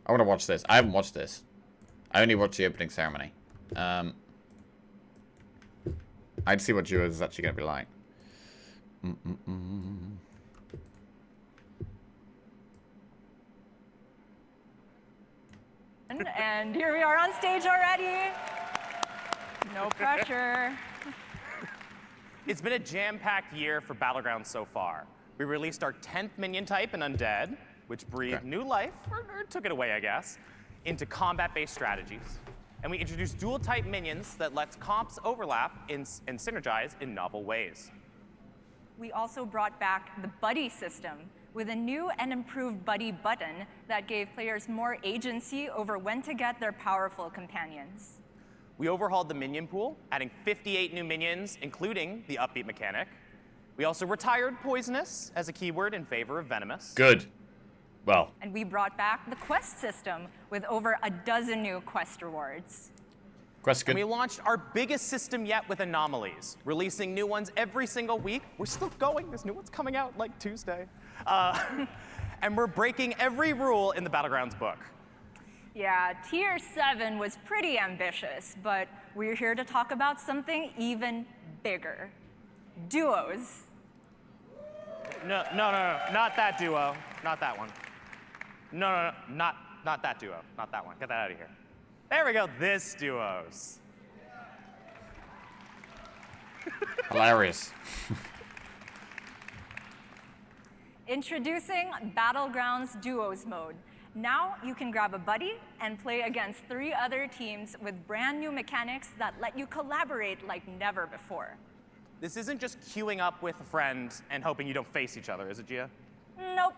I want to watch this. I haven't watched this. I only watched the opening ceremony. I'd see what Duos is actually going to be like. And here we are on stage already. No pressure. It's been a jam-packed year for Battlegrounds so far. We released our 10th minion type in Undead, which breathed new life, or took it away, I guess, into combat-based strategies. And we introduced dual-type minions that lets comps overlap and synergize in novel ways. We also brought back the buddy system with a new and improved buddy button that gave players more agency over when to get their powerful companions. We overhauled the minion pool, adding 58 new minions, including the upbeat mechanic. We also retired Poisonous as a keyword in favor of Venomous. Good. Well. And we brought back the quest system with over a dozen new quest rewards. Quest good. And we launched our biggest system yet with Anomalies, releasing new ones every single week. We're still going. There's new ones coming out like Tuesday. And we're breaking every rule in the Battlegrounds book. Yeah, Tier 7 was pretty ambitious, but we're here to talk about something even bigger. Duos. No, not that duo. Not that one. No, not that duo. Not that one. Get that out of here. There we go. This duos. Hilarious. Introducing Battlegrounds Duos mode. Now you can grab a buddy and play against 3 other teams with brand new mechanics that let you collaborate like never before. This isn't just queuing up with a friend and hoping you don't face each other, is it, Gia? Nope.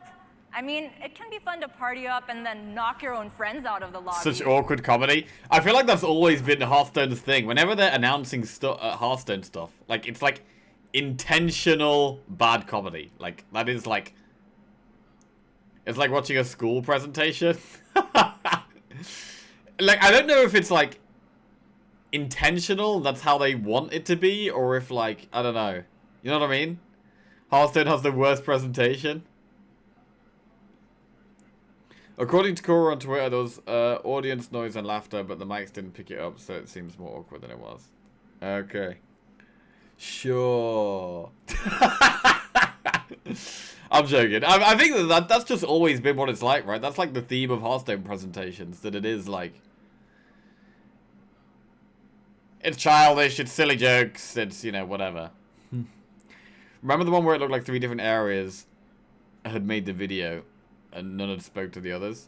I mean, it can be fun to party up and then knock your own friends out of the lobby. Such awkward comedy. I feel like that's always been Hearthstone's thing. Whenever they're announcing Hearthstone stuff, like, it's like intentional bad comedy. Like, that is like... It's like watching a school presentation. Like, I don't know if it's like intentional, that's how they want it to be, or if like, I don't know. You know what I mean? Hearthstone has the worst presentation. According to Cora on Twitter, there was audience noise and laughter, but the mics didn't pick it up, so it seems more awkward than it was. Okay. Sure. I'm joking. I think that's just always been what it's like, right? That's like the theme of Hearthstone presentations, that it is like... It's childish, it's silly jokes, it's, you know, whatever. Remember the one where it looked like 3 different areas had made the video and none had spoke to the others?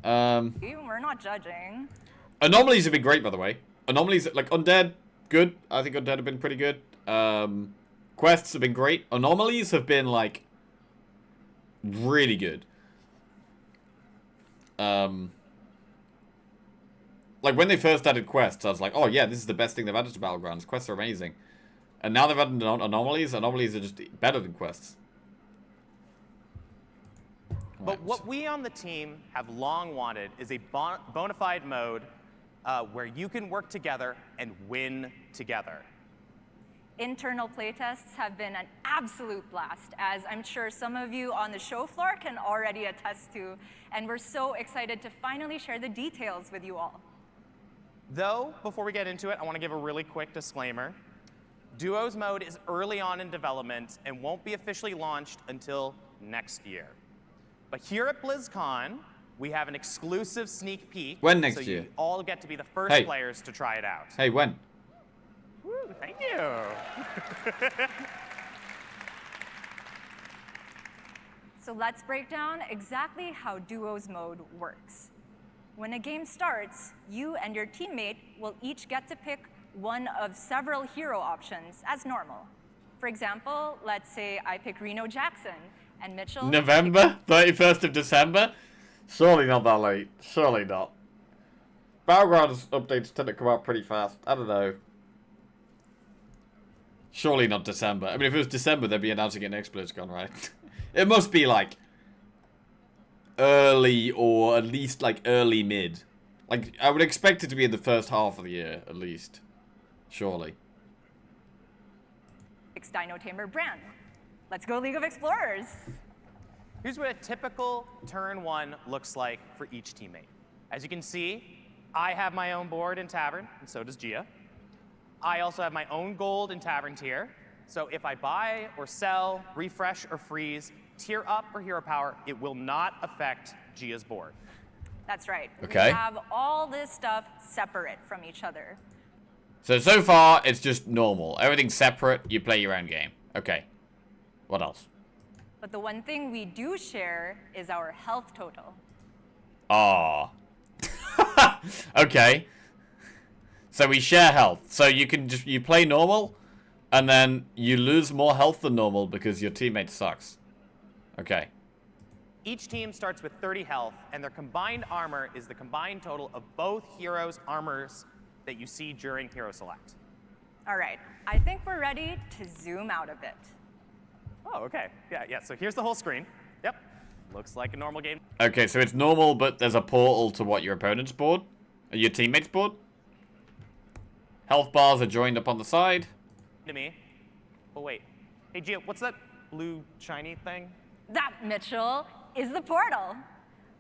We're not judging. Anomalies have been great, by the way. Anomalies, like, Undead, good. I think Undead have been pretty good. Quests have been great. Anomalies have been, like, really good. Like, when they first added quests, I was like, oh, yeah, this is the best thing they've added to Battlegrounds. Quests are amazing. And now they've added anomalies. Anomalies are just better than quests. But what we on the team have long wanted is a bona fide mode where you can work together and win together. Internal playtests have been an absolute blast, as I'm sure some of you on the show floor can already attest to, and we're so excited to finally share the details with you all. Though, before we get into it, I want to give a really quick disclaimer. Duos mode is early on in development and won't be officially launched until next year. But here at Blizzcon, we have an exclusive sneak peek. When next so year? You all get to be the first players to try it out. Hey, when? Woo, thank you. So let's break down exactly how Duos mode works. When a game starts, you and your teammate will each get to pick one of several hero options as normal. For example, let's say I pick Reno Jackson and Mitchell... November? 31st of December? Surely not that late. Surely not. Battlegrounds updates tend to come out pretty fast. I don't know. Surely not December. I mean, if it was December, they'd be announcing it next Blizzcon, right? It must be like early, or at least like early mid. Like, I would expect it to be in the first half of the year, at least. Surely. Dino Tamer Brand. Let's go League of Explorers. Here's what a typical turn 1 looks like for each teammate. As you can see, I have my own board in Tavern, and so does Gia. I also have my own gold in Tavern tier. So if I buy or sell, refresh or freeze, tier up or hero power, it will not affect Gia's board. That's right. Okay. We have all this stuff separate from each other. So far, it's just normal. Everything's separate. You play your own game. Okay. What else? But the one thing we do share is our health total. Ah. Okay. So we share health. So you play normal, and then you lose more health than normal because your teammate sucks. Okay. Each team starts with 30 health, and their combined armor is the combined total of both heroes' armors that you see during Hero Select. All right, I think we're ready to zoom out a bit. Oh, okay. Yeah, so here's the whole screen. Yep, looks like a normal game. Okay, so it's normal, but there's a portal to what, your opponent's board? Or your teammate's board? Health bars are joined up on the side. To me. Oh, wait. Hey, Gia, what's that blue shiny thing? That, Mitchell, is the portal.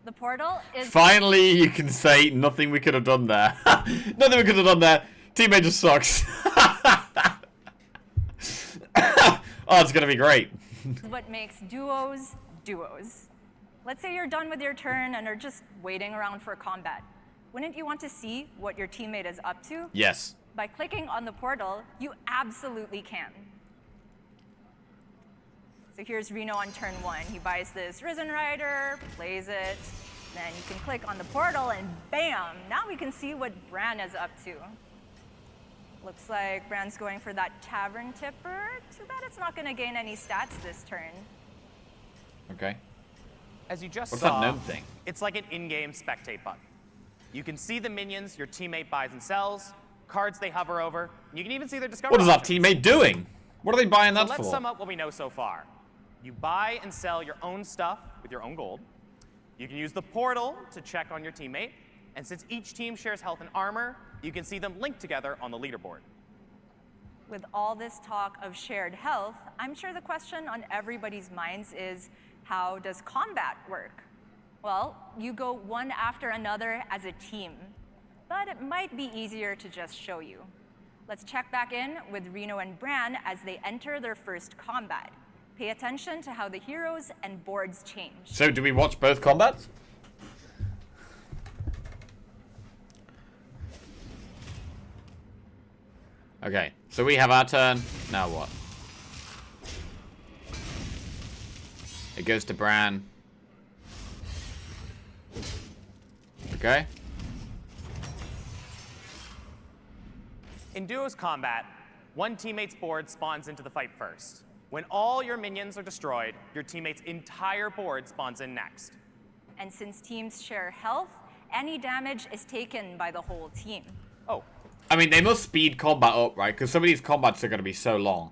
The portal is... Finally, you can say nothing we could have done there. Nothing we could have done there. Teammate just sucks. Oh, it's gonna be great. what makes duos duos. Let's say you're done with your turn and are just waiting around for combat. Wouldn't you want to see what your teammate is up to? Yes. By clicking on the portal, you absolutely can. So here's Reno on turn 1. He buys this Risen Rider, plays it, then you can click on the portal and bam! Now we can see what Bran is up to. Looks like Bran's going for that Tavern Tipper. Too bad it's not going to gain any stats this turn. Okay. As you just What's saw, that gnome thing? it's like an in-game spectate button. You can see the minions your teammate buys and sells, cards they hover over, and you can even see their discovery What is that options. teammate doing? What are they buying that So let's for? sum up what we know so far. You buy and sell your own stuff with your own gold. You can use the portal to check on your teammate. And since each team shares health and armor, you can see them linked together on the leaderboard. With all this talk of shared health, I'm sure the question on everybody's minds is, how does combat work? Well, you go one after another as a team, but it might be easier to just show you. Let's check back in with Reno and Bran as they enter their first combat. Pay attention to how the heroes and boards change. So do we watch both combats? Okay, so we have our turn. Now what? It goes to Bran. Okay. In duos combat, one teammate's board spawns into the fight first. When all your minions are destroyed, your teammate's entire board spawns in next. And since teams share health, any damage is taken by the whole team. Oh, I mean, they must speed combat up, right? Because some of these combats are going to be so long.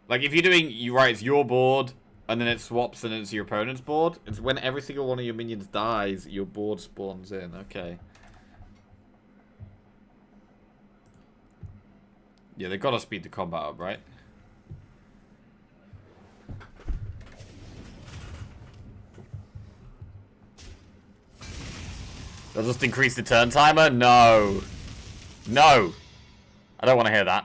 Like, if you're doing, it's your board, and then it swaps and it's your opponent's board. It's when every single one of your minions dies, your board spawns in. Okay. Yeah, they've got to speed the combat up, right? They'll just increase the turn timer? No. No. I don't want to hear that.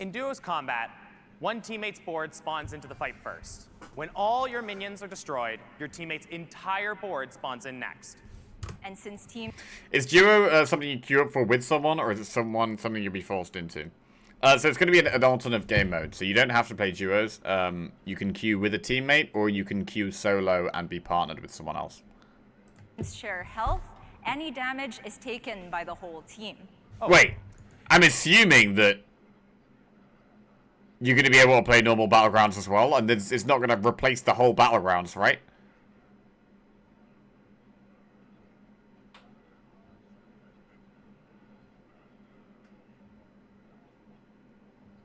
in duos combat, one teammate's board spawns into the fight first. When all your minions are destroyed, your teammate's entire board spawns in next. And since team... Is duo something you queue up for with someone, or is it something you'll be forced into? So it's going to be an alternate game mode, so you don't have to play duos. You can queue with a teammate, or you can queue solo and be partnered with someone else. share health, any damage is taken by the whole team. Oh. Wait, I'm assuming that you're going to be able to play normal Battlegrounds as well, and it's not going to replace the whole Battlegrounds, right?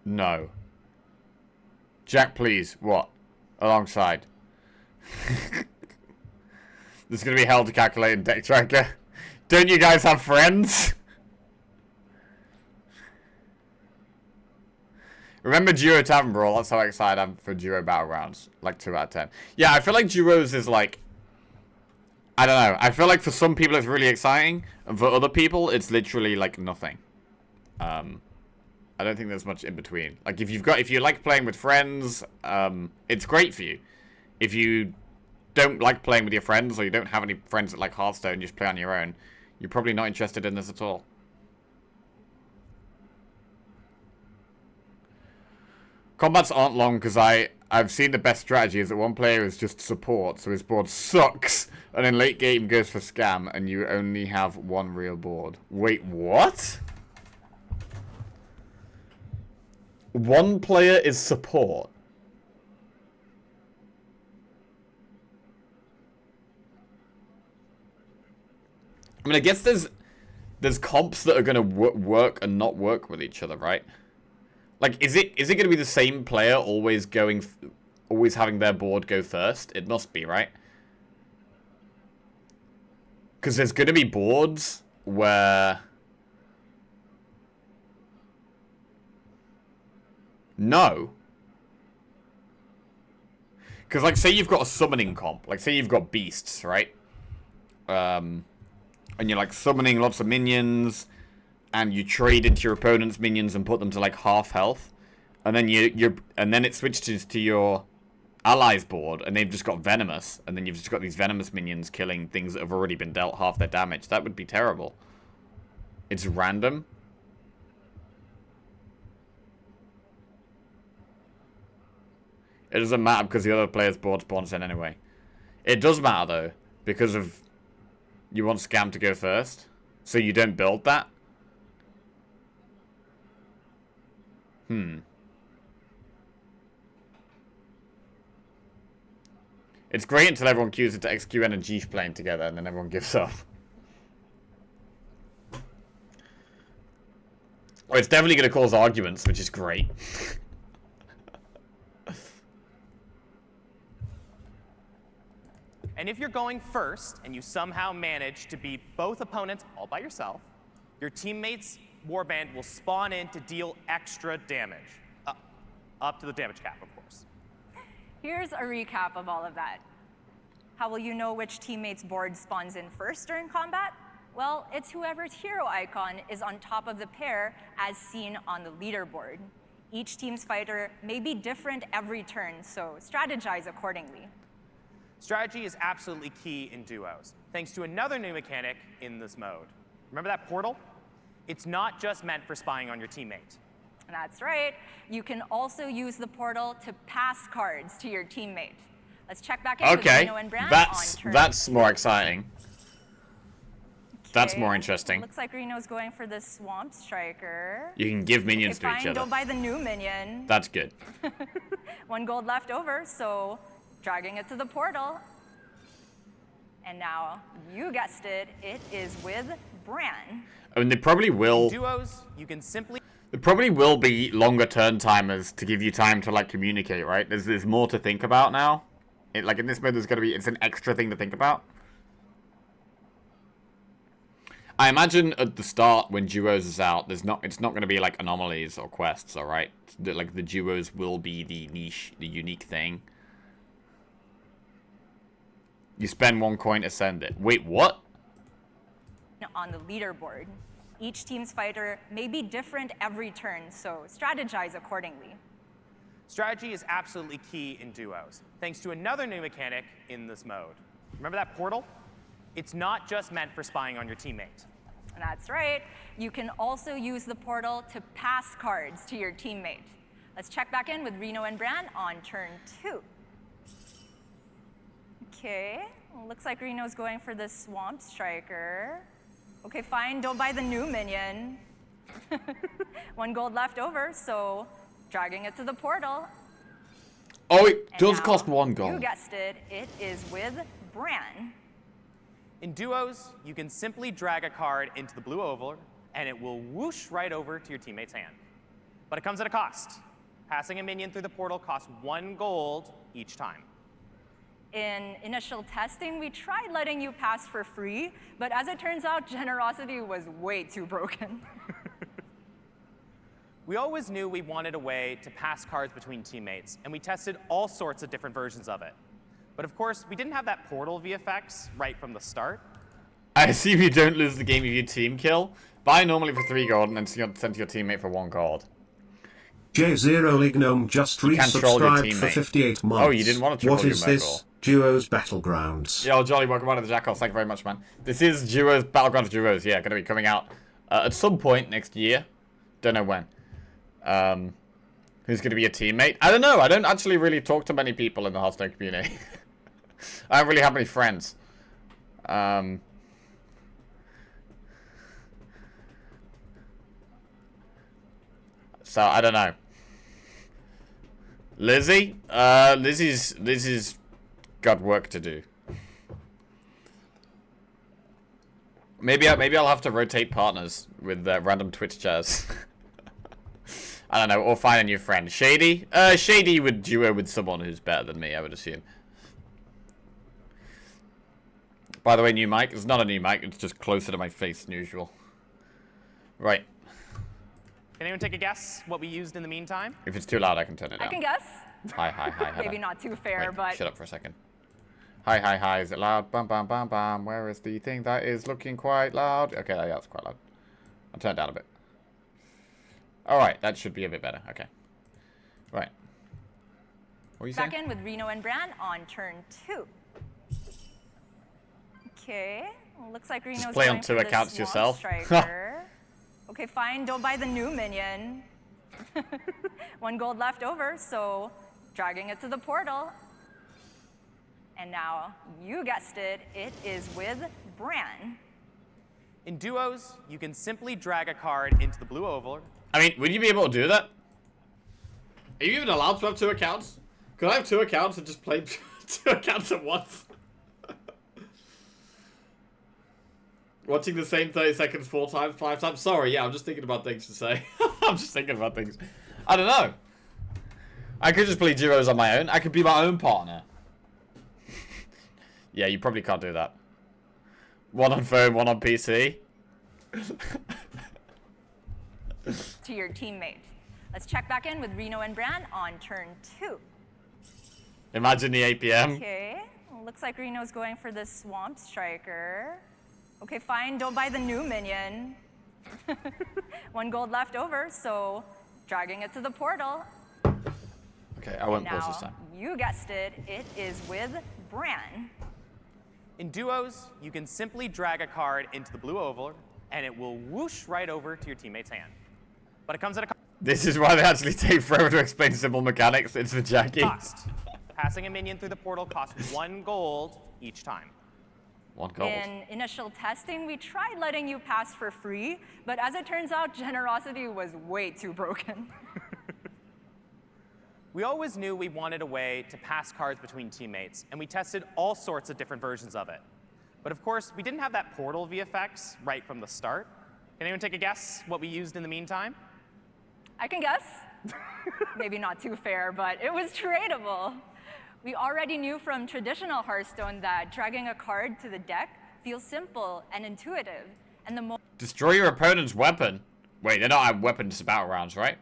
No. Jack, please. What? Alongside. There's going to be hell to calculate in Deck Tracker. Don't you guys have friends? Remember Duo Tavern Brawl? That's how excited I am for Duo Battlegrounds. Like 2 out of 10. Yeah, I feel like Duos is like... I don't know. I feel like for some people it's really exciting. And for other people, it's literally like nothing. I don't think there's much in between. Like if you like playing with friends, it's great for you. If you don't like playing with your friends, or you don't have any friends that like Hearthstone, you just play on your own, you're probably not interested in this at all. Combats aren't long because I've seen the best strategy is that one player is just support, so his board sucks, and then late game goes for scam, and you only have one real board. Wait, what? One player is support? I mean, I guess there's comps that are going to work and not work with each other, right? Like, is it going to be the same player always having their board go first? It must be, right? Because there's going to be boards where... No. Because, like, say you've got a summoning comp. Like, say you've got beasts, right? And you're, like, summoning lots of minions... and you trade into your opponent's minions and put them to like half health, and then then it switches to your allies board, and they've just got venomous, and then you've just got these venomous minions killing things that have already been dealt half their damage. That would be terrible. It's random. It doesn't matter because the other player's board spawns in anyway. It does matter though, because of you want scam to go first, so you don't build that. It's great until everyone queues into XQN and Jeef playing together, and then everyone gives up. Oh, it's definitely going to cause arguments, which is great. And if you're going first, and you somehow manage to beat both opponents all by yourself, your teammates' warband will spawn in to deal extra damage. Up to the damage cap, of course. Here's a recap of all of that. How will you know which teammate's board spawns in first during combat? Well, it's whoever's hero icon is on top of the pair as seen on the leaderboard. Each team's fighter may be different every turn, so strategize accordingly. Strategy is absolutely key in duos, thanks to another new mechanic in this mode. Remember that portal? It's not just meant for spying on your teammate. That's right. You can also use the portal to pass cards to your teammate. Let's check back in with Reno and Brand on turn. That's more exciting. Okay. That's more interesting. Looks like Reno's going for the Swamp Striker. You can give minions to each other. Don't buy the new minion. That's good. 1 gold left over, so dragging it to the portal. And now, you guessed it, it is with Bran. I mean, they probably will... In duos, you can simply... There probably will be longer turn timers to give you time to, like, communicate, right? There's more to think about now. Like, in this mode, there's gonna be... It's an extra thing to think about. I imagine at the start, when Duos is out, it's not going to be, like, anomalies or quests, alright? Like, the Duos will be the niche, the unique thing. You spend 1 coin to send it. Wait, what? On the leaderboard. Each team's fighter may be different every turn, so strategize accordingly. Strategy is absolutely key in duos, thanks to another new mechanic in this mode. Remember that portal? It's not just meant for spying on your teammate. That's right. You can also use the portal to pass cards to your teammate. Let's check back in with Reno and Bran on turn 2. Okay, well, looks like Reno's going for the Swamp Striker. Okay, fine, don't buy the new minion. 1 gold left over, so dragging it to the portal. Oh, it does cost 1 gold. You guessed it, it is with Bran. In duos, you can simply drag a card into the blue oval, and it will whoosh right over to your teammate's hand. But it comes at a cost. Passing a minion through the portal costs 1 gold each time. In initial testing, we tried letting you pass for free, but as it turns out, generosity was way too broken. We always knew we wanted a way to pass cards between teammates, and we tested all sorts of different versions of it. But of course, we didn't have that portal VFX right from the start. I assume you don't lose the game if you team kill. Buy normally for 3 gold and then send to your teammate for 1 gold. J0 Lignome just resubscribed for 58 months. Oh, you didn't want to troll What your is Mogul. this? Duos Battlegrounds. Yo, Jolly, welcome out to the Jackals. Thank you very much, man. This is Duos, Battlegrounds Duos. Yeah, going to be coming out at some point next year. Don't know when. Who's going to be a teammate? I don't know. I don't actually really talk to many people in the Hearthstone community. I don't really have many friends. So, I don't know. Lizzie? Lizzie's got work to do. Maybe I'll have to rotate partners with random Twitch chairs. I don't know, or find a new friend. Shady? Shady would duo with someone who's better than me, I would assume. By the way, new mic. It's not a new mic, it's just closer to my face than usual. Right. Can anyone take a guess what we used in the meantime? If it's too loud, I can turn it down. I can guess. Hi. Maybe not too fair, Wait, but... shut up for a second. Hi. Is it loud? Bam. Where is the thing that is looking quite loud? Okay, yeah, it's quite loud. I'll turn it down a bit. Alright, that should be a bit better. Okay. Right. What are you saying? Back in with Reno and Bran on turn 2. Okay. Well, looks like Reno's play on going 2 for accounts the yourself. Striker. Okay, fine. Don't buy the new minion. 1 gold left over, so dragging it to the portal. And now, you guessed it, it is with Bran. In duos, you can simply drag a card into the blue oval. I mean, would you be able to do that? Are you even allowed to have 2 accounts? Could I have 2 accounts and just play 2 accounts at once? Watching the same 30 seconds 4 times, 5 times? Sorry, yeah, I'm just thinking about things to say. I'm just thinking about things. I don't know. I could just play duos on my own. I could be my own partner. Yeah, you probably can't do that. 1 on phone, 1 on PC. To your teammate. Let's check back in with Reno and Bran on turn 2. Imagine the APM. Okay. Well, looks like Reno's going for the Swamp Striker. Okay, fine. Don't buy the new minion. 1 gold left over, so dragging it to the portal. Okay, I won't pause Now, this time. you guessed it, it is with Bran. In duos, you can simply drag a card into the blue oval, and it will whoosh right over to your teammate's hand. But it comes at a This is why they actually take forever to explain simple mechanics. It's for Jackie. cost. Passing a minion through the portal costs 1 gold each time. 1 gold. In initial testing, we tried letting you pass for free, but as it turns out, generosity was way too broken. We always knew we wanted a way to pass cards between teammates, and we tested all sorts of different versions of it. But of course, we didn't have that portal VFX right from the start. Can anyone take a guess what we used in the meantime? I can guess. Maybe not too fair, but it was tradable. We already knew from traditional Hearthstone that dragging a card to the deck feels simple and intuitive. And the Destroy your opponent's weapon. Wait, they're not weapons to battle rounds, right?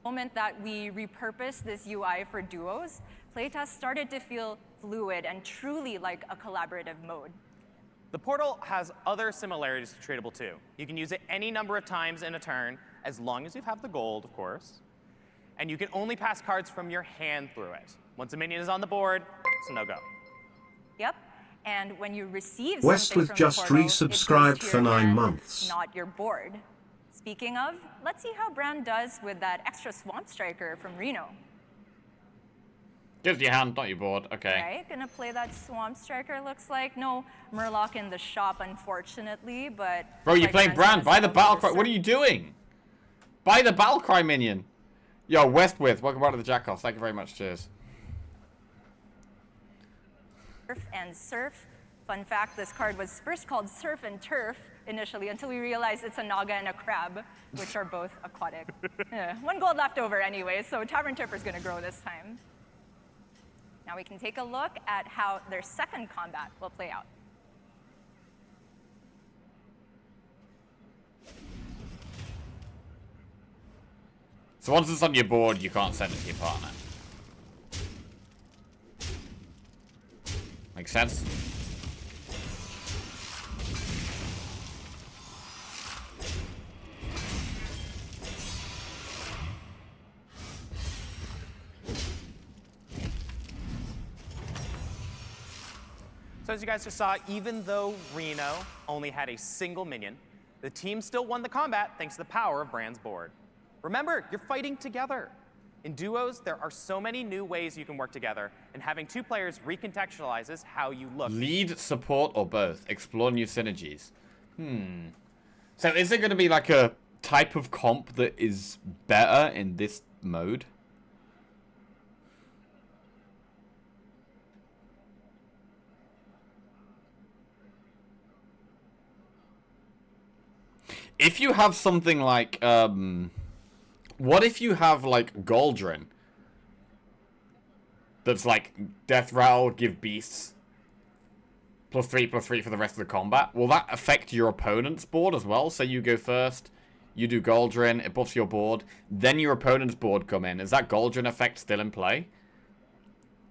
moment that we repurposed this UI for duos, playtests started to feel fluid and truly like a collaborative mode. The portal has other similarities to Tradable too. You can use it any number of times in a turn, as long as you have the gold, of course. And you can only pass cards from your hand through it. Once a minion is on the board, it's a no-go. Yep. And when you receive West something with from just the portal, it goes resubscribed to for your 9 hand, months. not your board. Speaking of, let's see how Bran does with that extra Swamp Striker from Reno. Just your hand, not your board. Okay. Right, gonna play that Swamp Striker, looks like. No Murloc in the shop, unfortunately, but... Bro, you're like playing Bran's Bran. Buy the gonna battle go cry. for What are you doing? Buy the battle cry minion. Yo, Westwith, welcome back to the Jackals. Thank you very much. Cheers. Surf and Surf. Fun fact, this card was first called Surf and Turf initially until we realized it's a Naga and a Crab, which are both aquatic. Yeah, 1 gold left over anyway, so Tavern Tipper's gonna grow this time. Now we can take a look at how their second combat will play out. So once it's on your board, you can't send it to your partner. Makes sense? So as you guys just saw, even though Reno only had a single minion, the team still won the combat thanks to the power of Brand's board. Remember, you're fighting together. In duos, there are so many new ways you can work together, and having two players recontextualizes how you look. Lead, support, or both. Explore new synergies. So is there going to be like a type of comp that is better in this mode? If you have something like, what if you have like Galdrin? That's like Death Rattle, give beasts +3/+3 for the rest of the combat. Will that affect your opponent's board as well? So you go first, you do Galdrin, it buffs your board, then your opponent's board come in. Is that Galdrin effect still in play?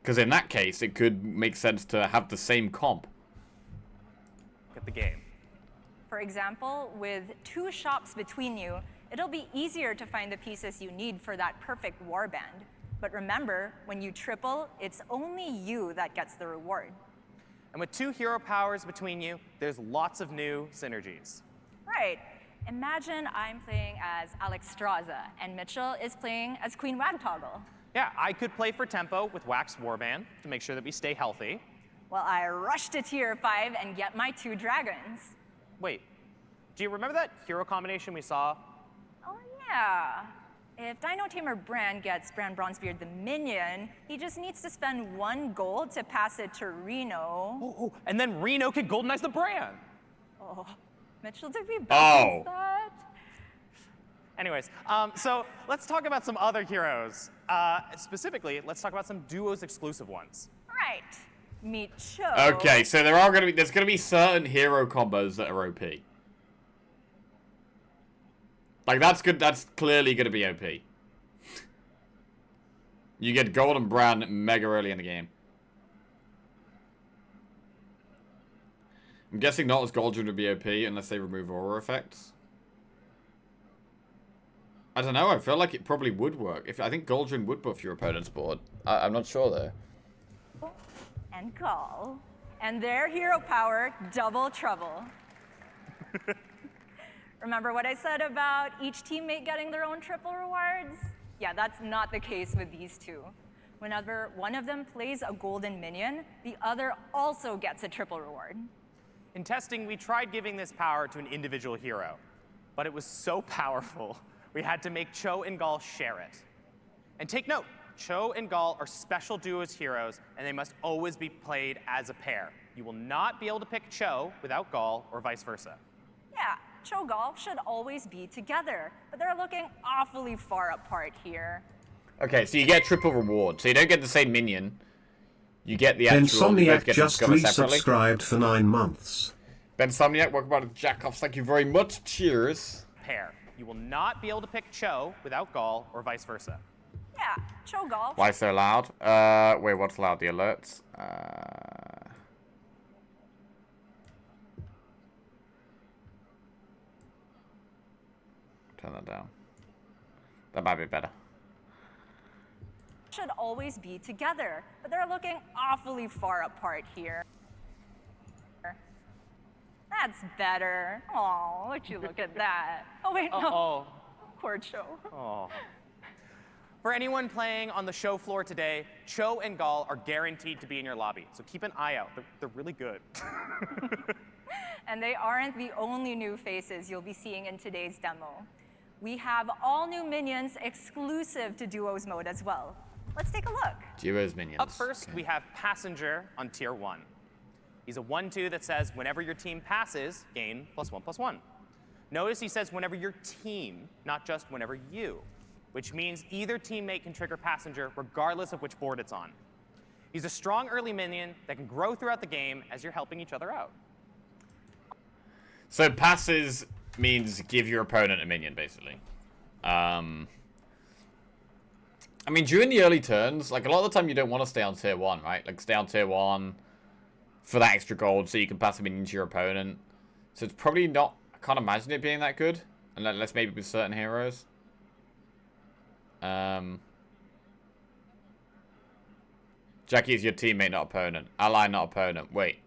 Because in that case, it could make sense to have the same comp. Get the game. For example, with 2 shops between you, it'll be easier to find the pieces you need for that perfect warband. But remember, when you triple, it's only you that gets the reward. And with 2 hero powers between you, there's lots of new synergies. Right. Imagine I'm playing as Alexstrasza, and Mitchell is playing as Queen Wagtoggle. Yeah, I could play for tempo with Wax Warband to make sure that we stay healthy. Well, I rush to tier 5 and get my 2 dragons. Wait, do you remember that hero combination we saw? Oh, yeah. If Dino Tamer Brand gets Brand Bronzebeard the minion, he just needs to spend 1 gold to pass it to Reno. Oh, and then Reno could goldenize the Brand. Oh, Mitchell, did we balance that? Anyways, so let's talk about some other heroes. Specifically, let's talk about some duos exclusive ones. Right. Meet Cho. Okay, so there's gonna be certain hero combos that are OP. Like that's good. That's clearly gonna be OP. You get Golden Brand mega early in the game. I'm guessing not as Galdrin would be OP unless they remove aura effects. I don't know. I feel like it probably would work. I think Galdrin would buff your opponent's board. I'm not sure though. And Gall. And their hero power, Double Trouble. Remember what I said about each teammate getting their own triple rewards? Yeah, that's not the case with these 2. Whenever one of them plays a golden minion, the other also gets a triple reward. In testing, we tried giving this power to an individual hero, but it was so powerful, we had to make Cho and Gall share it. And take note, Cho and Gall are special duos heroes, and they must always be played as a pair. You will not be able to pick Cho without Gall, or vice versa. Yeah, Cho Gall should always be together, but they're looking awfully far apart here. Okay, so you get triple reward. So you don't get the same minion. You get the actual. Insomniac just resubscribed for 9 months. Bensomniac, welcome back to Jackoffs. Thank you very much. Cheers. Pair. You will not be able to pick Cho without Gall, or vice versa. Yeah, Cho Gall. Why so loud? Wait, what's loud? The alerts? Turn that down. That might be better. Should always be together, but they're looking awfully far apart here. That's better. Oh, would you look at that? Oh, wait, no. Poor Cho. Oh. For anyone playing on the show floor today, Cho and Gall are guaranteed to be in your lobby, so keep an eye out. They're really good. And they aren't the only new faces you'll be seeing in today's demo. We have all new minions exclusive to Duos mode as well. Let's take a look. Duos minions. Up first, we have Passenger on Tier 1. He's a 1/2 that says whenever your team passes, gain +1/+1. Notice he says whenever your team, not just whenever you, which means either teammate can trigger Passenger regardless of which board it's on. He's a strong early minion that can grow throughout the game as you're helping each other out. So passes means give your opponent a minion, basically. I mean, during the early turns, like, a lot of the time you don't want to stay on tier 1, right? Like, stay on tier 1 for that extra gold so you can pass a minion to your opponent. So it's probably not... I can't imagine it being that good. Unless maybe with certain heroes. Jackie is your teammate, not opponent. Ally, not opponent. Wait.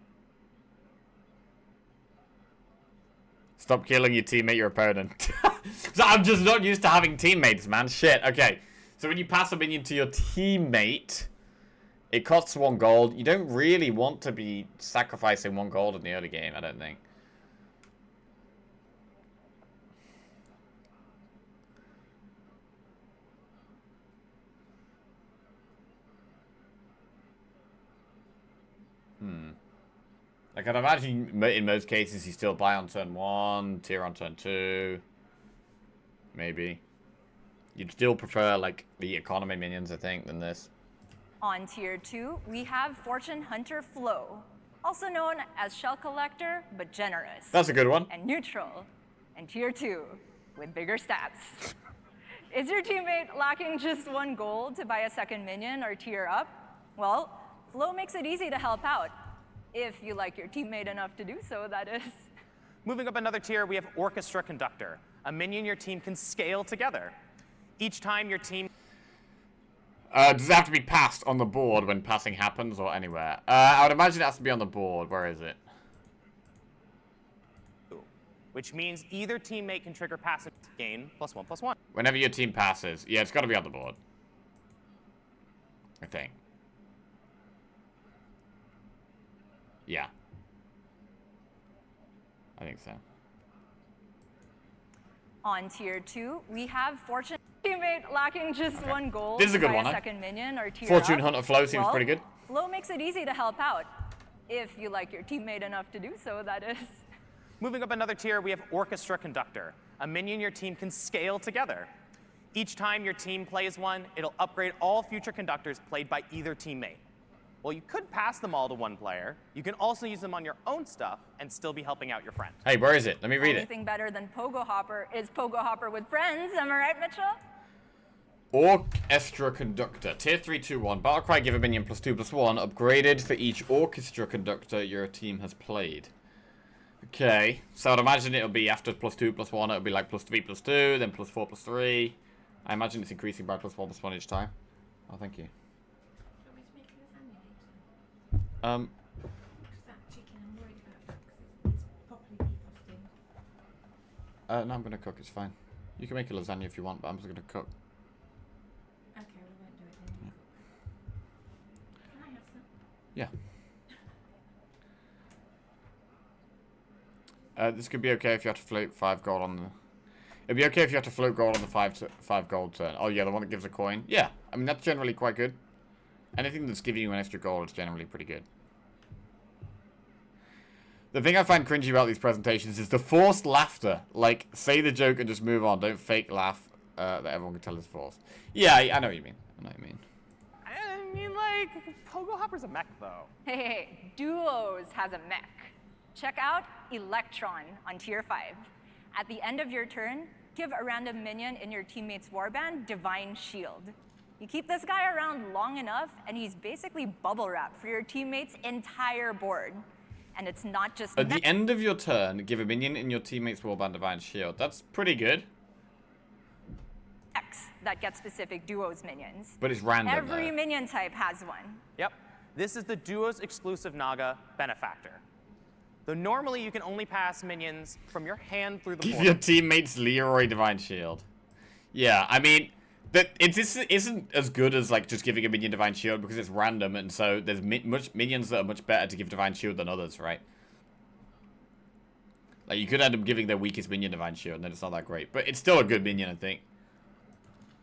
Stop killing your teammate, your opponent. So I'm just not used to having teammates, man. Shit. Okay. So when you pass a minion to your teammate, it costs 1 gold. You don't really want to be sacrificing 1 gold in the early game, I don't think. Like, I'd imagine in most cases you still buy on turn 1, tier on turn 2. Maybe. You'd still prefer, like, the economy minions, I think, than this. On tier 2, we have Fortune Hunter Flo, also known as Shell Collector, but generous. That's a good one. And neutral. And tier 2, with bigger stats. Is your teammate lacking just 1 gold to buy a second minion or tier up? Well, Flo makes it easy to help out. If you like your teammate enough to do so, that is. Moving up another tier, we have Orchestra Conductor, a minion your team can scale together. Each time your team... does it have to be passed on the board when passing happens or anywhere? I would imagine it has to be on the board. Where is it? Which means either teammate can trigger passive gain +1/+1. Whenever your team passes. Yeah, it's got to be on the board. I think. Yeah. I think so. On tier 2, we have Fortune teammate lacking just 1 gold. This is a good to buy one, a huh? second minion or tier Fortune up. Hunter Flow seems pretty good. Flo makes it easy to help out. If you like your teammate enough to do so, that is. Moving up another tier, we have Orchestra Conductor, a minion your team can scale together. Each time your team plays one, it'll upgrade all future conductors played by either teammate. Well, you could pass them all to 1 player. You can also use them on your own stuff and still be helping out your friend. Hey, where is it? Let me read it. Anything better than Pogo Hopper is Pogo Hopper with friends. Am I right, Mitchell? Orchestra Conductor. Tier 3, 2, 1. Battlecry give a minion +2/+1. Upgraded for each Orchestra Conductor your team has played. Okay. So I'd imagine it'll be after +2/+1, it'll be like +3/+2, then +4/+3. I imagine it's increasing by +1/+1 each time. Oh, thank you. Because that chicken, I'm worried about that because it's properly defrosting. No, I'm gonna cook. It's fine. You can make a lasagna if you want, but I'm just gonna cook. Okay, we won't do it then. Can I have some? Yeah. This could be okay if you have to float 5 gold on the... It'd be okay if you have to float gold on the 5 gold turn. Oh yeah, the one that gives a coin. Yeah, I mean that's generally quite good. Anything that's giving you an extra gold is generally pretty good. The thing I find cringy about these presentations is the forced laughter. Like, say the joke and just move on. Don't fake laugh that everyone can tell is forced. Yeah, I know what you mean. I know what you mean. I mean, like, Pogo Hopper's a mech, though. Hey, Duos has a mech. Check out Electron on tier 5. At the end of your turn, give a random minion in your teammate's warband Divine Shield. You keep this guy around long enough, and he's basically bubble wrap for your teammate's entire board. And it's not just at the end of your turn, give a minion in your teammate's warband Divine Shield. That's pretty good. X that get specific Duos minions. But it's random. Every minion type has one. Yep. This is the Duos exclusive Naga Benefactor. Though normally you can only pass minions from your hand through the Give portal. your teammates Leroy Divine Shield. Yeah, I mean, this isn't as good as like just giving a minion Divine Shield because it's random, and so there's minions that are much better to give Divine Shield than others, right? Like you could end up giving their weakest minion Divine Shield, and then it's not that great, but it's still a good minion, I think.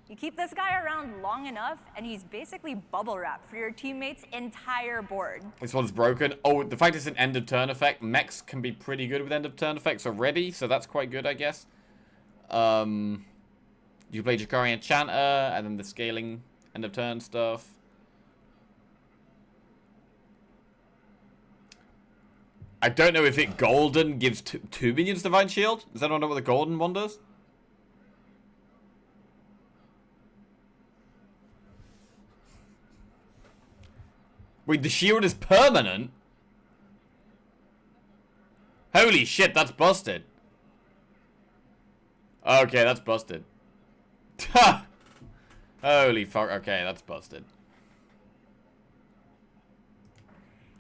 You keep this guy around long enough, and he's basically bubble wrap for your teammate's entire board. This one's broken. Oh, the fact it's an end of turn effect. Mechs can be pretty good with end of turn effects already, so that's quite good, I guess. You play Jakari Enchanter, and then the scaling end of turn stuff. I don't know if it golden gives two minions Divine Shield. Does anyone know what the golden one does? Wait, the shield is permanent? Holy shit, that's busted. Okay, that's busted. Holy fuck, okay, that's busted.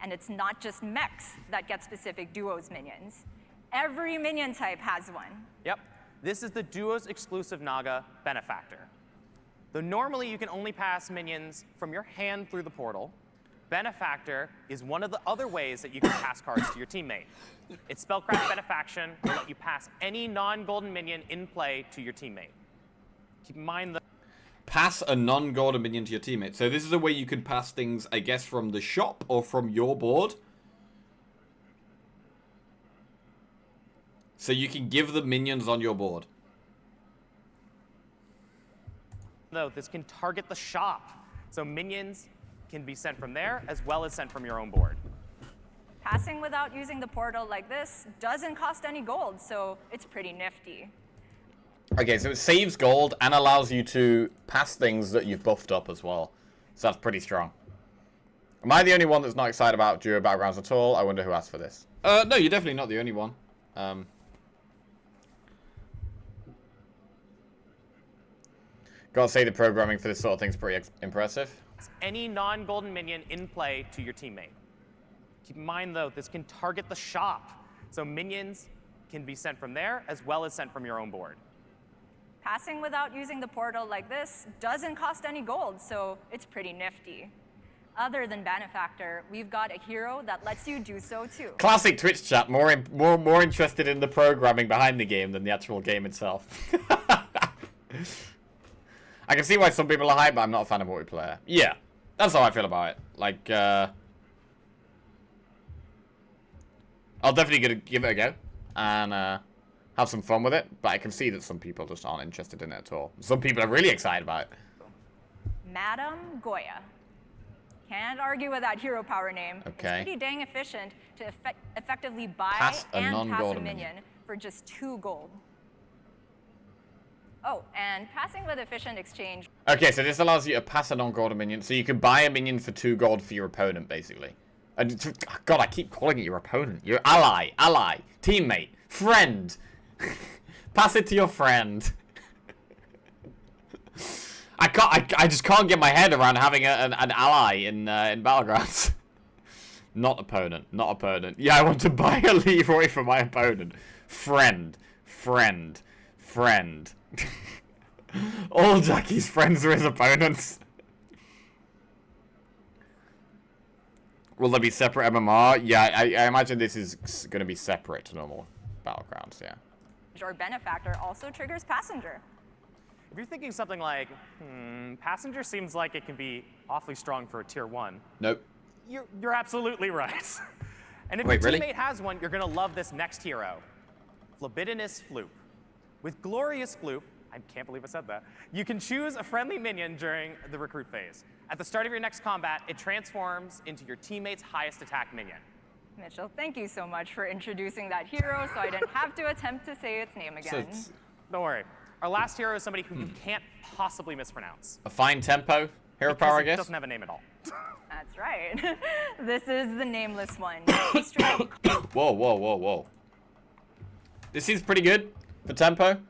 And it's not just mechs that get specific duos minions. Every minion type has one. Yep. This is the Duo's exclusive Naga Benefactor. Though normally you can only pass minions from your hand through the portal, Benefactor is one of the other ways that you can pass cards to your teammate. Its Spellcraft Benefaction will let you pass any non-golden minion in play to your teammate. Keep in mind that... Pass a non-golden minion to your teammate. So this is a way you can pass things, I guess, from the shop or from your board. So you can give the minions on your board. Though this can target the shop. So minions can be sent from there as well as sent from your own board. Passing without using the portal like this doesn't cost any gold, so it's pretty nifty. Okay, so it saves gold and allows you to pass things that you've buffed up as well. So that's pretty strong. Am I the only one that's not excited about Duo Battlegrounds at all? I wonder who asked for this. No, you're definitely not the only one. Gotta say the programming for this sort of thing's pretty impressive. Any non-golden minion in play to your teammate. Keep in mind, though, this can target the shop. So minions can be sent from there as well as sent from your own board. Passing without using the portal like this doesn't cost any gold, so it's pretty nifty. Other than Benefactor, we've got a hero that lets you do so too. Classic Twitch chat, more interested in the programming behind the game than the actual game itself. I can see why some people are hyped, but I'm not a fan of multiplayer. Yeah, that's how I feel about it. Like, I'll definitely give it a go and have some fun with it, but I can see that some people just aren't interested in it at all. Some people are really excited about it. Madame Goya. Can't argue with that hero power name. Okay. It's pretty dang efficient to effectively buy Pass a and pass a non-golden minion for just 2 gold. Oh, and passing with efficient exchange. Okay, so this allows you to pass a non-golden minion, so you can buy a minion for 2 gold for your opponent, basically. And God, I keep calling it your opponent. Your ally, teammate, friend. Pass it to your friend. I just can't get my head around having an ally in Battlegrounds. Not opponent. Yeah, I want to buy a Leroy for my opponent. Friend. All Jackie's friends are his opponents. Will there be separate MMR? Yeah, I imagine this is going to be separate to normal Battlegrounds, yeah. Or Benefactor also triggers Passenger. If you're thinking something like, Passenger seems like it can be awfully strong for a tier 1. Nope. You're absolutely right. And if Wait, your really? teammate has one, you're going to love this next hero. Flabidinous Floop. With Glorious Floop, I can't believe I said that, you can choose a friendly minion during the recruit phase. At the start of your next combat, it transforms into your teammate's highest attack minion. Mitchell, thank you so much for introducing that hero so I didn't have to attempt to say its name again. Don't worry. Our last hero is somebody who you can't possibly mispronounce. A fine tempo hero power, I guess? It doesn't have a name at all. That's right. This is the nameless one. Whoa. This is pretty good for tempo.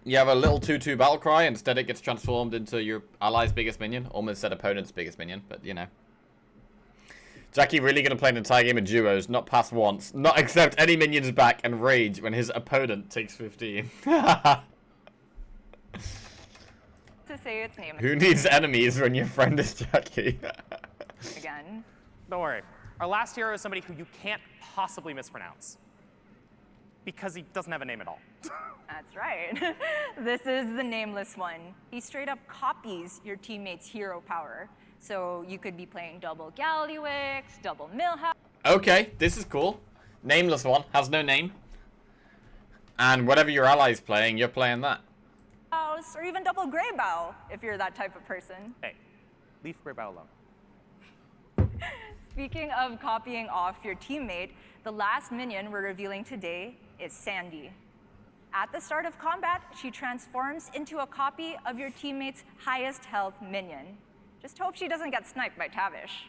You have a little 2-2 battle cry, instead it gets transformed into your ally's biggest minion. Almost said opponent's biggest minion, but you know. Jackie really going to play an entire game of duos, not pass once, not accept any minions back, and rage when his opponent takes 15. To say its name Who needs enemies when your friend is Jackie? again. Don't worry. Our last hero is somebody who you can't possibly mispronounce. Because he doesn't have a name at all. That's right. This is the nameless one. He straight up copies your teammate's hero power. So you could be playing double Galliwix, double Millhouse. Okay, this is cool. Nameless one, has no name. And whatever your ally's playing, you're playing that. Or even double Greybow, if you're that type of person. Hey, leave Greybow alone. Speaking of copying off your teammate, the last minion we're revealing today is Sandy. At the start of combat, she transforms into a copy of your teammate's highest health minion. Just hope she doesn't get sniped by Tavish.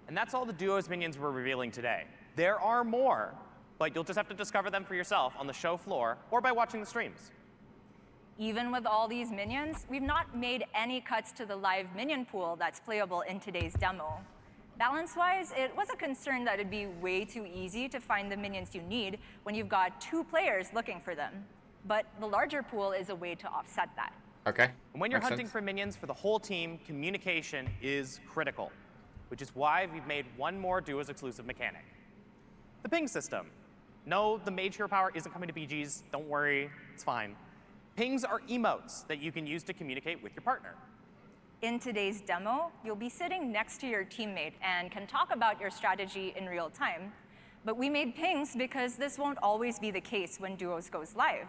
And that's all the duos minions we're revealing today. There are more, but you'll just have to discover them for yourself on the show floor or by watching the streams. Even with all these minions, we've not made any cuts to the live minion pool that's playable in today's demo. Balance-wise, it was a concern that it'd be way too easy to find the minions you need when you've got 2 players looking for them. But the larger pool is a way to offset that. Okay. And when you're Makes hunting sense. for minions for the whole team, communication is critical, which is why we've made one more duos exclusive mechanic. The ping system. No, the mage hero power isn't coming to BGs. Don't worry, it's fine. Pings are emotes that you can use to communicate with your partner. In today's demo, you'll be sitting next to your teammate and can talk about your strategy in real time. But we made pings because this won't always be the case when Duos goes live.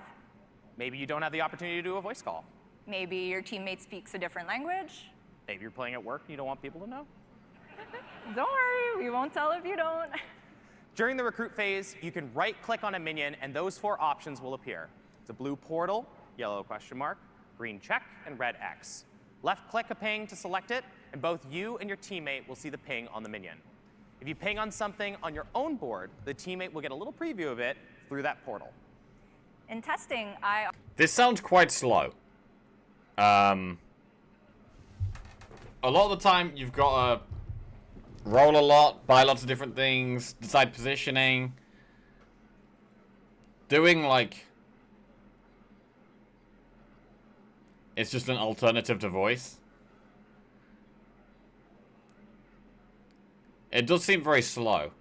Maybe you don't have the opportunity to do a voice call. Maybe your teammate speaks a different language. Maybe you're playing at work and you don't want people to know. Don't worry, we won't tell if you don't. During the recruit phase, you can right-click on a minion and those 4 options will appear. It's a blue portal, yellow question mark, green check, and red X. Left-click a ping to select it, and both you and your teammate will see the ping on the minion. If you ping on something on your own board, the teammate will get a little preview of it through that portal. In testing, This sounds quite slow. A lot of the time, you've got to roll a lot, buy lots of different things, decide positioning. Doing, like... It's just an alternative to voice. It does seem very slow.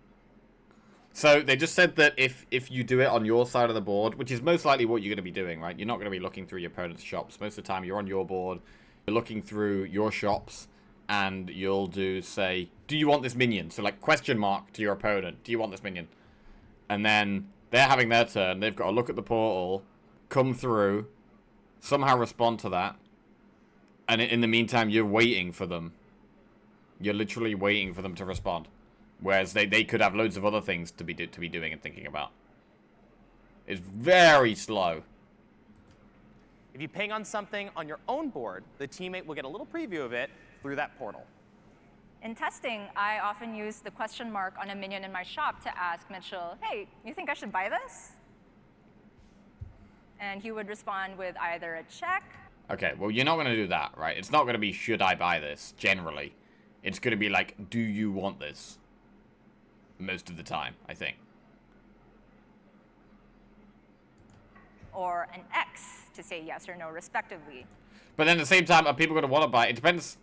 So they just said that if you do it on your side of the board, which is most likely what you're going to be doing, right? You're not going to be looking through your opponent's shops. Most of the time, you're on your board, you're looking through your shops, and you'll do, say, do you want this minion? So, like, question mark to your opponent. Do you want this minion? And then they're having their turn. They've got to look at the portal, come through, somehow respond to that, and in the meantime, you're waiting for them. You're literally waiting for them to respond. Whereas they could have loads of other things to be doing and thinking about. It's very slow. If you ping on something on your own board, the teammate will get a little preview of it through that portal. in testing, I often use the question mark on a minion in my shop to ask Mitchell, hey, you think I should buy this? And he would respond with either a check. Okay, well, you're not going to do that, right? It's not going to be, should I buy this, generally. It's going to be like, do you want this? Most of the time, I think. Or an X to say yes or no, respectively. But then at the same time, are people going to want to buy? It depends.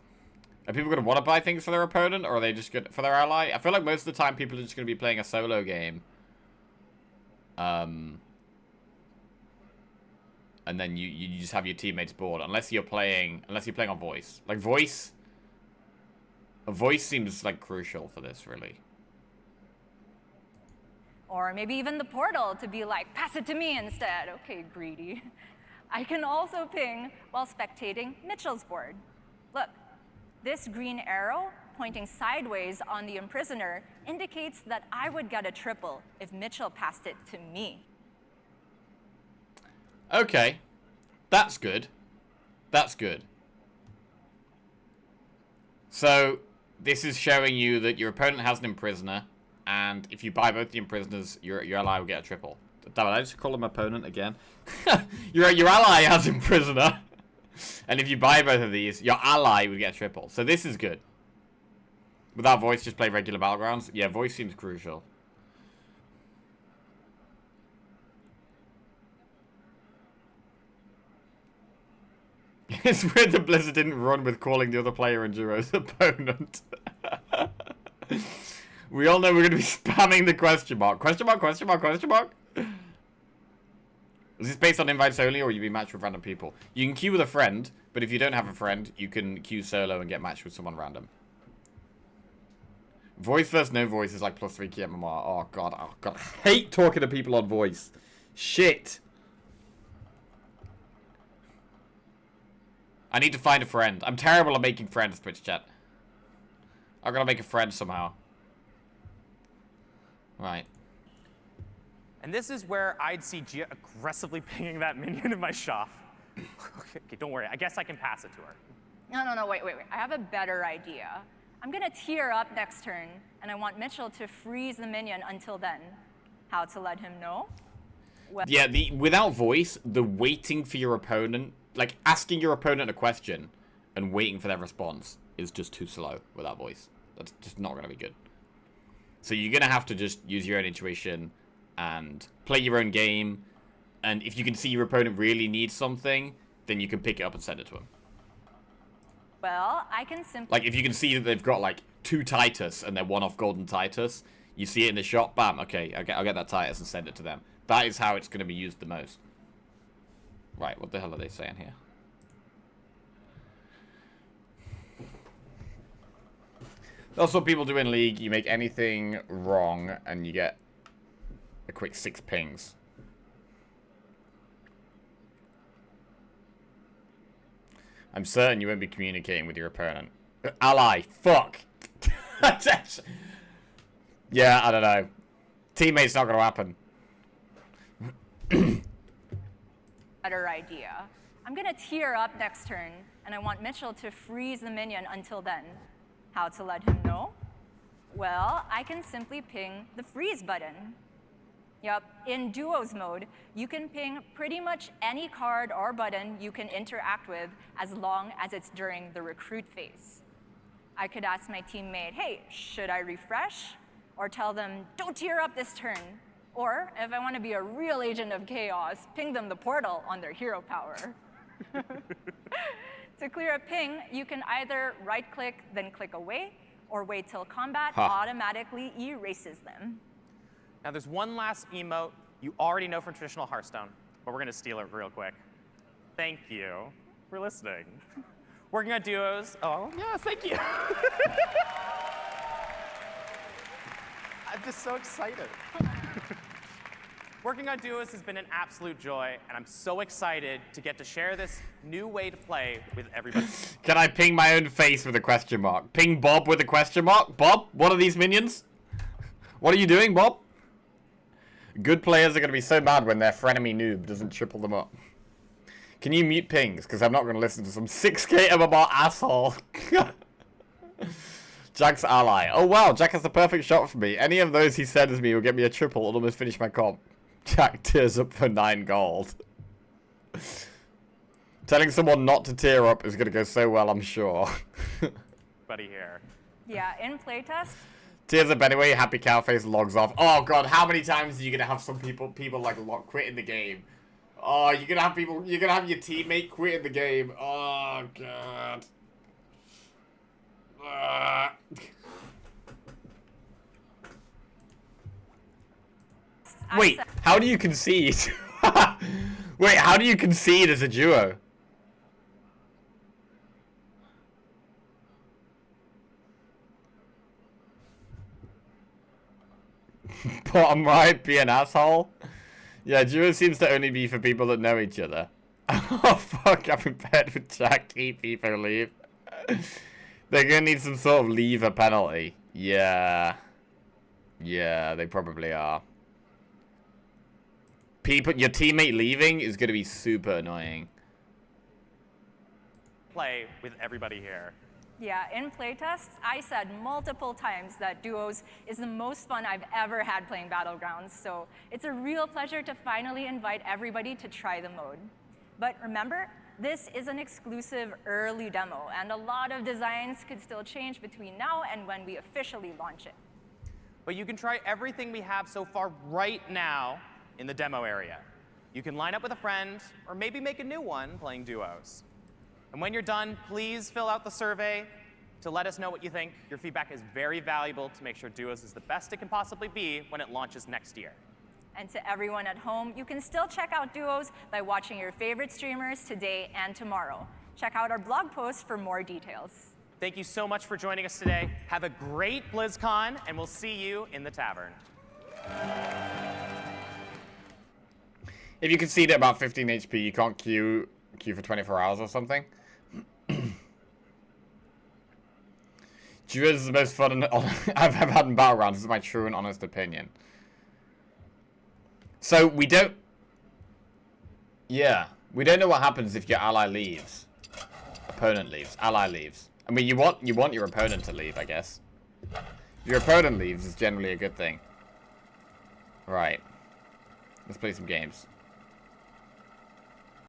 Are people going to want to buy things for their opponent, or are they just good for their ally? I feel like most of the time, people are just going to be playing a solo game. And then you just have your teammates board, unless you're playing on voice. Like voice seems like crucial for this, really. Or maybe even the portal to be like, pass it to me instead. Okay, greedy. I can also ping while spectating Mitchell's board. Look, this green arrow pointing sideways on the imprisoner indicates that I would get a triple if Mitchell passed it to me. Okay, that's good. That's good. So, this is showing you that your opponent has an imprisoner, and if you buy both the imprisoners, your ally will get a triple. Damn it, I just call him opponent again. your ally has imprisoner, and if you buy both of these, your ally would get a triple. So this is good. Without voice, just play regular battlegrounds. Yeah, voice seems crucial. It's weird that Blizzard didn't run with calling the other player in duos opponent. We all know we're going to be spamming the question mark. Question mark, question mark, question mark? Is this based on invites only, or will you be matched with random people? You can queue with a friend, but if you don't have a friend, you can queue solo and get matched with someone random. Voice versus no voice is like +3 key MMR. Oh god, I hate talking to people on voice. Shit. I need to find a friend. I'm terrible at making friends, Twitch chat. I've got to make a friend somehow. Right. And this is where I'd see Gia aggressively pinging that minion in my shop. Okay, don't worry. I guess I can pass it to her. No, wait. I have a better idea. I'm gonna tier up next turn, and I want Mitchell to freeze the minion until then. How to let him know? Well, yeah, without voice, the waiting for your opponent, like asking your opponent a question and waiting for their response is just too slow without voice. That's just not gonna be good. So you're gonna have to just use your own intuition and play your own game. And if you can see your opponent really needs something, then you can pick it up and send it to him. well, I can simply... Like, if you can see that they've got, like, 2 Titus and they're 1-off Golden Titus, you see it in the shop, bam, okay, I'll get that Titus and send it to them. That is how it's going to be used the most. Right, what the hell are they saying here? That's what people do in League. You make anything wrong and you get a quick 6 pings. I'm certain you won't be communicating with your opponent. Ally, fuck. Yeah, I don't know. Teammate's not gonna happen. better idea. I'm gonna tier up next turn, and I want Mitchell to freeze the minion until then. How to let him know? Well, I can simply ping the freeze button. Yep, in duos mode, you can ping pretty much any card or button you can interact with as long as it's during the recruit phase. I could ask my teammate, hey, should I refresh? Or tell them, don't tier up this turn. Or, if I want to be a real agent of chaos, ping them the portal on their hero power. To clear a ping, you can either right-click, then click away, or wait till combat automatically erases them. Now there's one last emote you already know from traditional Hearthstone, but we're gonna steal it real quick. Thank you for listening. Working on duos. Oh, yes, thank you. I'm just so excited. Working on duos has been an absolute joy, and I'm so excited to get to share this new way to play with everybody. Can I ping my own face with a question mark? Ping Bob with a question mark? Bob, what are these minions? What are you doing, Bob? Good players are going to be so mad when their frenemy noob doesn't triple them up. Can you mute pings? Because I'm not going to listen to some 6k MMR asshole. Jack's ally. Oh wow, Jack has the perfect shot for me. Any of those he sends me will get me a triple. I'll almost finish my comp. Jack tears up for 9 gold. Telling someone not to tear up is going to go so well, I'm sure. Buddy here. Yeah, in playtest. Tears up anyway, happy cow face logs off. Oh god, how many times are you gonna have some people like quit in the game? Oh, you're gonna have your teammate quit in the game. Oh god. Wait, how do you concede? Wait, how do you concede as a duo? Bottom right, be an asshole. Yeah, duo seems to only be for people that know each other. Oh fuck, I'm in bed with Jack, keep people leave. They're gonna need some sort of leaver penalty. Yeah. Yeah, they probably are. Your teammate leaving is gonna be super annoying. Play with everybody here. Yeah, in playtests, I said multiple times that duos is the most fun I've ever had playing Battlegrounds, so it's a real pleasure to finally invite everybody to try the mode. But remember, this is an exclusive early demo, and a lot of designs could still change between now and when we officially launch it. But you can try everything we have so far right now in the demo area. You can line up with a friend, or maybe make a new one playing duos. And when you're done, please fill out the survey to let us know what you think. Your feedback is very valuable to make sure duos is the best it can possibly be when it launches next year. And to everyone at home, you can still check out duos by watching your favorite streamers today and tomorrow. Check out our blog post for more details. Thank you so much for joining us today. Have a great BlizzCon, and we'll see you in the tavern. If you concede at about 15 HP, you can't queue for 24 hours or something. Duos is the most fun I've ever had in Battlegrounds. This is my true and honest opinion. So we don't... Yeah. We don't know what happens if your ally leaves. opponent leaves. Ally leaves. I mean, you want your opponent to leave, I guess. If your opponent leaves is generally a good thing. Right. Let's play some games.